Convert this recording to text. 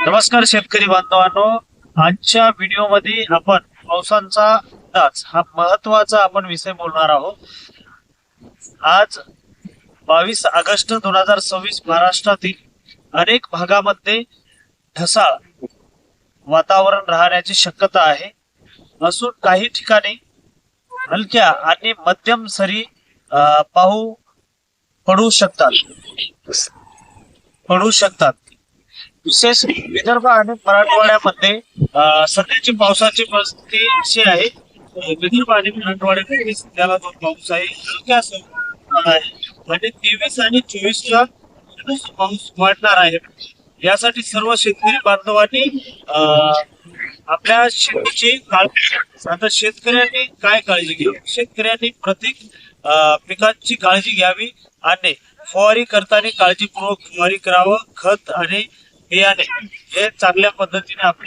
नमस्कार शेतकरी बांधवांनो, आजच्या व्हिडिओमध्ये आपण पावसाचा अंदाज हा महत्वाचा आपण विषय बोलणार आहोत। आज 22 ऑगस्ट 2026 महाराष्ट्रातील अनेक भागामध्ये ढसाळ वातावरण राहण्याची शक्यता आहे असून काही ठिकाणी हलक्या आणि मध्यम सरी पाऊ पडू शकतात। विशेष विदर्भ आणि मराठवाड्यामध्ये सध्याची पावसाची परिस्थिती अशी आहे। विदर्भ आणि मराठवाड्यामध्ये सध्याला जो पाऊस आहे हलक्या स्वरूपाचा आहे आणि 23 आणि 24 ला पाऊस वाढणार आहे। यासाठी सर्व शेतकरी बांधवांनी आपल्या शेतीची काळजी, आता शेतकऱ्यांनी काय काळजी घ्यावी, शेतकऱ्यांनी प्रत्येक पिकांची काळजी घ्यावी आणि फवारणी करताना काळजीपूर्वक फवारणी करावं। खत आणि बियाणे हे चांगल्या पद्धतीने आपण